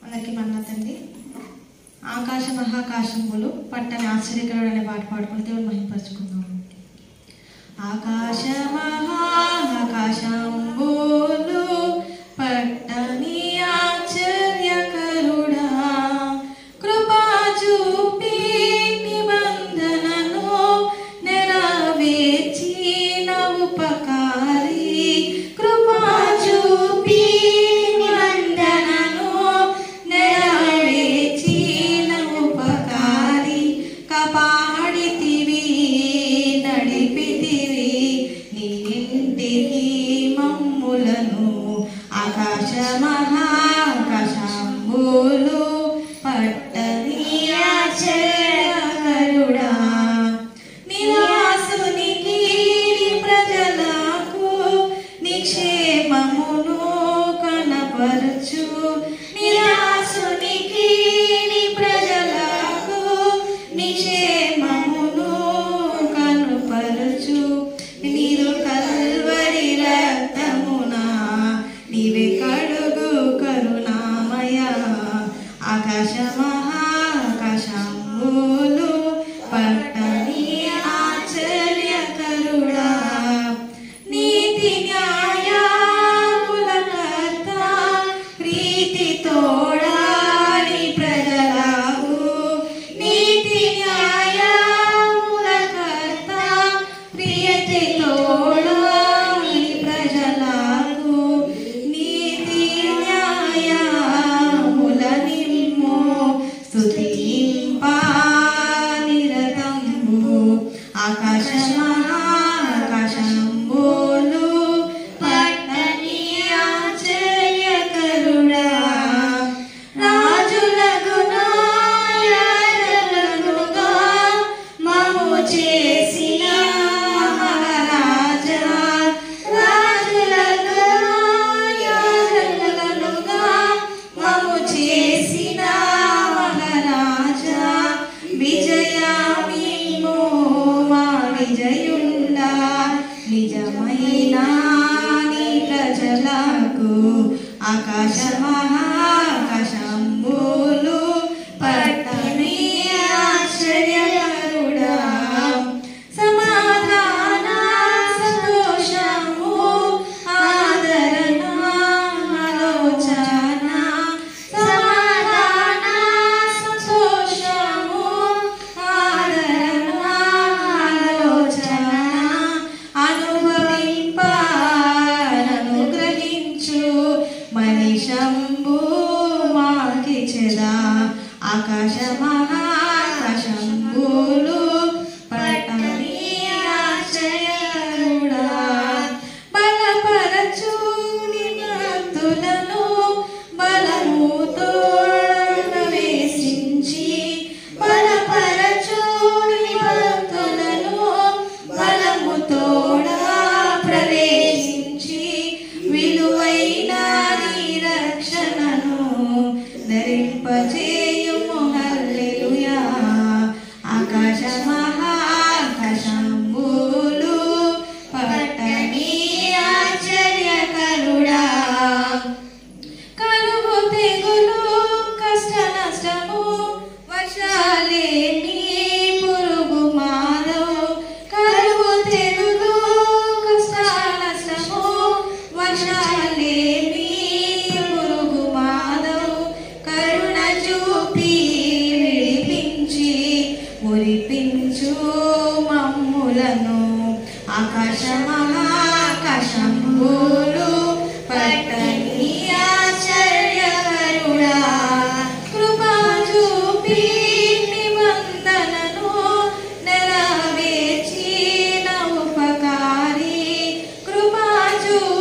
అందరికీ మన్నతండి. ఆకాశ మహాకాశంబులు పట్టని ఆశ్చర్యకరుడు అనే పాట పాడుకుని దేవుని మహిమపరచుకుందాం. ఆకాశ మహాకాశంబులు పట్టని ఆశ్చర్యకరుడా, కృపా చూపి నిబంధనను నెరవేర్చిన ఉపకారి, కృపా చూపి నిబంధనను నెరవేర్చిన ఉపకారి, కాపాడితివి నడిపితివి నీ ఇంటికి మమ్ములను. ఆకాశ మహాకాశంబులు పట్టని ఆశ్చర్యకరుడా, నివాసునికి ప్రజలకు నిక్షేమమును కనపరచు, నిరాసునికి ప్రజలకు నిక్షేమమును కనపరచు. నీరు కల్వరి రక్తమున నీవే కడుగు కరుణామయ. ఆకాశ మహాకాశంబులు పట్టని ఆశ్చర్యకరుడా, నీతి న్యాయముల కర్త, ప్రీతి తోడాని ప్రజలకు, నీతి న్యాయముల కర్త, ప్రీతి తోడాని ప్రజలకు, నీతి న్యాయముల నిమ్ము స్తుతింపా నిరతంబు. ఆకాశ మహాకాశంబులు పట్టని ఆశ్చర్యకరుడా, రాజులగును రాజులగుగా మమ్ము చేసిన మహారాజా, రాజులగును రాజులగుగా మమ్ము చేసిన మహారాజా, విజయమిమ్ము మా విజయుండా, నిజమైన నీ ప్రజలకు. ఆకాశ మహాకాశంబులు పట్టని ఆశ్చర్యకరుడా, సమాధాన సంతోషము ఆదరణ ఆలోచన, సమాధాన సంతోషము ఆదరణ ఆలోచన, అనుగ్రహించు మనిషంబు మాకిచెదా. ఆకాశ మహాకాశంబులు పట్టని ఆశ్చర్యకరుడా, బలపరచు నీ భక్తులను బలముతో ప్రవేశించి, బలపరచు నీ భక్తులను బలముతోడా ప్రవేశించి, విలువైన నీ రక్షణను ధరింపజేయుము. హల్లెలూయా. ఆకాశ మహాకాశంబులు పట్టని ఆశ్చర్యకరుడా, కరువు తెగులు కష్ట నష్టము వర్షాలేని పురుగు మారవు, కరువు తెగులు కష్ట నష్టము వర్షాలేని పురుగు మారవు, కరుణ చూపి విడిపించి మురిపించు మమ్ములను. ఆకాశ మహాకాశంబులు పట్టని ఆశ్చర్యకరుడా, కృపా చూపి నిబంధనను నెరవేర్చిన ఉపకారి, కృపా చూపి